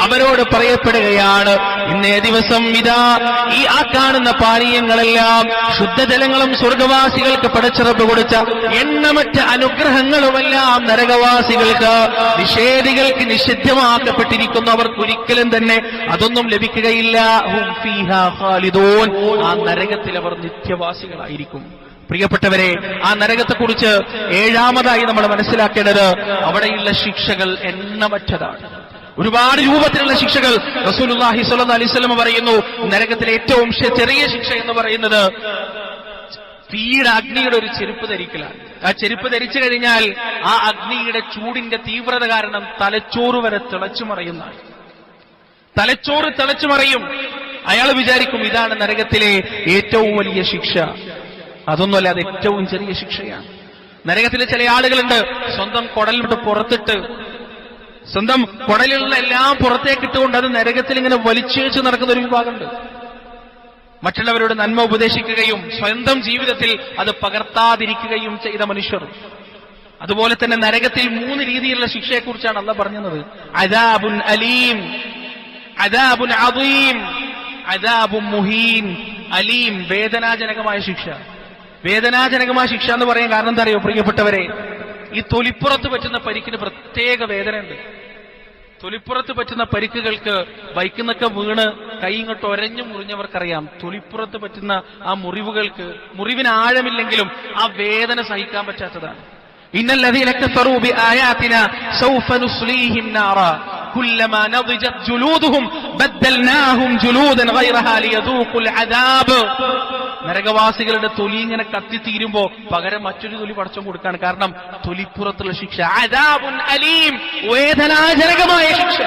അവരോട് പറയപ്പെടുകയാണ്, ഇന്നേ ദിവസം ഇതാ ഈ കാണുന്ന പാനീയങ്ങളെല്ലാം ശുദ്ധജലങ്ങളും സ്വർഗവാസികൾക്ക് പടച്ചിറപ്പ് കൊടുത്ത എണ്ണമറ്റ അനുഗ്രഹങ്ങളുമെല്ലാം നരകവാസികൾക്ക്, നിഷേധികൾക്ക് നിഷിദ്ധമാക്കപ്പെട്ടിരിക്കുന്നു. അവർക്കൊരിക്കലും തന്നെ അതൊന്നും ലഭിക്കുകയില്ല. ഹും ഫീഹാ ഖാലിദൂൻ, ആ നരകത്തിൽ അവർ നിത്യവാസികളായിരിക്കും. പ്രിയപ്പെട്ടവരെ, ആ നരകത്തെക്കുറിച്ച് ഏഴാമതായി നമ്മൾ മനസ്സിലാക്കേണ്ടത് അവിടെയുള്ള ശിക്ഷകൾ എണ്ണമറ്റതാണ്. ഒരുപാട് രൂപത്തിലുള്ള ശിക്ഷകൾ. റസൂലുള്ളാഹി സ്വല്ലല്ലാഹു അലൈഹി വസല്ലം പറയുന്നു, നരകത്തിലെ ഏറ്റവും ചെറിയ ശിക്ഷ എന്ന് പറയുന്നത് തീയുടെ അഗ്നിയുടെ ഒരു ചെരുപ്പ് ധരിക്കലാണ്. ആ ചെരുപ്പ് ധരിച്ചു കഴിഞ്ഞാൽ ആ അഗ്നിയുടെ ചൂടിന്റെ തീവ്രത കാരണം തലച്ചോറ് വരെ തിളച്ചു മറിയുന്നതാണ്. തലച്ചോറ് തിളച്ചു മറിയും. അയാൾ വിചാരിക്കും ഇതാണ് നരകത്തിലെ ഏറ്റവും വലിയ ശിക്ഷ. അതൊന്നുമല്ല, അത് ഏറ്റവും ചെറിയ ശിക്ഷയാണ്. നരകത്തിലെ ചില ആളുകളുണ്ട്, സ്വന്തം കുടലിലോട്ട് പുറത്തിട്ട് സ്വന്തം കുടലിലുള്ള എല്ലാം പുറത്തേക്കിട്ടുകൊണ്ട് അത് നരകത്തിൽ ഇങ്ങനെ വലിച്ചേച്ച് നടക്കുന്ന ഒരു വിഭാഗമുണ്ട്. മറ്റുള്ളവരോട് നന്മ ഉപദേശിക്കുകയും സ്വന്തം ജീവിതത്തിൽ അത് പകർത്താതിരിക്കുകയും ചെയ്ത മനുഷ്യർ. അതുപോലെ തന്നെ നരകത്തിൽ 3 രീതിയിലുള്ള ശിക്ഷയെക്കുറിച്ചാണ് അല്ലാഹ് പറഞ്ഞത്. അദാബുൻ അലീം, അദാബുൻ അദീം, അദാബുൻ മുഹീൻ. അലീം, വേദനാജനകമായ ശിക്ഷ. വേദനാജനകമായ ശിക്ഷ എന്ന് പറയാൻ കാരണം എന്താ അറിയോ പ്രിയപ്പെട്ടവരെ? ഈ തൊലിപ്പുറത്ത് പറ്റുന്ന പരിക്കിന് പ്രത്യേക വേദനയുണ്ട്. തൊലിപ്പുറത്ത് പറ്റുന്ന പരിക്കുകൾക്ക് ബൈക്കിന്നൊക്കെ വീണ് കൈ ഇങ്ങോട്ട് ഒരഞ്ഞു മുറിഞ്ഞവർക്കറിയാം, തൊലിപ്പുറത്ത് പറ്റുന്ന ആ മുറിവുകൾക്ക്, മുറിവിന് ആഴമില്ലെങ്കിലും ആ വേദന സഹിക്കാൻ പറ്റാത്തതാണ്. ഇന്നല്ലദീന കഫറൂ ബിആയാതിനാ സൗഫ നുസ്ലീഹിം നാറാ കുല്ലമാ നദിജത് ജുലൂദുഹും ബദ്ദൽനാഹും ജുലൂദൻ ഗൈറഹാ ലിയദൂഖുൽ അദാബ്. നരകവാസികളുടെ തൊലി ഇങ്ങനെ കത്തിത്തീരുമ്പോ പകരം മറ്റൊരു തൊലി പടച്ചോൻ കൊടുക്കാണ്. കാരണം തൊലിപ്പുറത്തുള്ള ശിക്ഷ. അദാബുൻ അലീം, വേദനാജനകമായ ശിക്ഷ.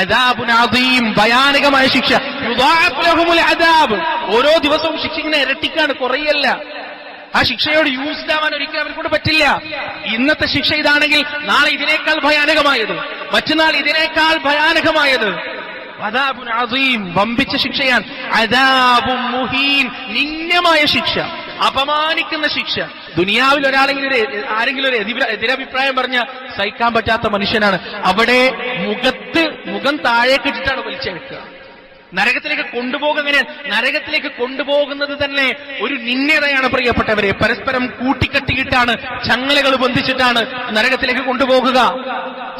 അദാബുൻ അദീം, ഭയാനകമായ ശിക്ഷ. യുദാഅഫ് ലഹുമുൽ അദാബ്, ഓരോ ദിവസവും ശിക്ഷ ഇങ്ങനെ ഇരട്ടിക്കാണ്, കുറയല്ല. ആ ശിക്ഷയോട് യൂസ്ഡ് ആവാൻ ഒരിക്കലും അവർക്കൊണ്ട് പറ്റില്ല. ഇന്നത്തെ ശിക്ഷ ഇതാണെങ്കിൽ നാളെ ഇതിനേക്കാൾ ഭയാനകമായത്, മറ്റന്നാൾ ഇതിനേക്കാൾ ഭയാനകമായത്. അദാബുൻ അദീം, വമ്പിച്ച ശിക്ഷയാണ്. അദാബുൻ മുഹീൻ, നിന്ദ്യമായ ശിക്ഷ, അപമാനിക്കുന്ന ശിക്ഷ. ദുനിയാവിൽ ആരെങ്കിലും ഒരു എതിരഭിപ്രായം പറഞ്ഞ സഹിക്കാൻ പറ്റാത്ത മനുഷ്യനാണ്. അവിടെ മുഖം താഴേക്കിട്ടിട്ടാണ് വലിച്ചെടുക്കുക. നരകത്തിലേക്ക് കൊണ്ടുപോകുക എങ്ങനെയാണ്? നരകത്തിലേക്ക് കൊണ്ടുപോകുന്നത് തന്നെ ഒരു നിന്ദ്യതയാണ് പ്രിയപ്പെട്ടവരെ. പരസ്പരം കൂട്ടിക്കെട്ടിയിട്ടാണ്, ചങ്ങലകൾ ബന്ധിച്ചിട്ടാണ് നരകത്തിലേക്ക് കൊണ്ടുപോകുക.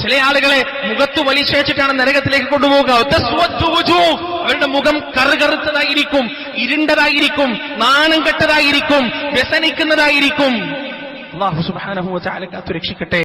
ചില ആളുകളെ മുഖത്ത് വലിച്ചേച്ചിട്ടാണ് നരകത്തിലേക്ക് കൊണ്ടുപോകുക. അവരുടെ മുഖം കറുകറുത്തതായിരിക്കും, ഇരുണ്ടതായിരിക്കും, നാണം കെട്ടതായിരിക്കും, വ്യസനിക്കുന്നതായിരിക്കും. അല്ലാഹു സുബ്ഹാനഹു വ തആല കാത്തുരക്ഷിക്കട്ടെ.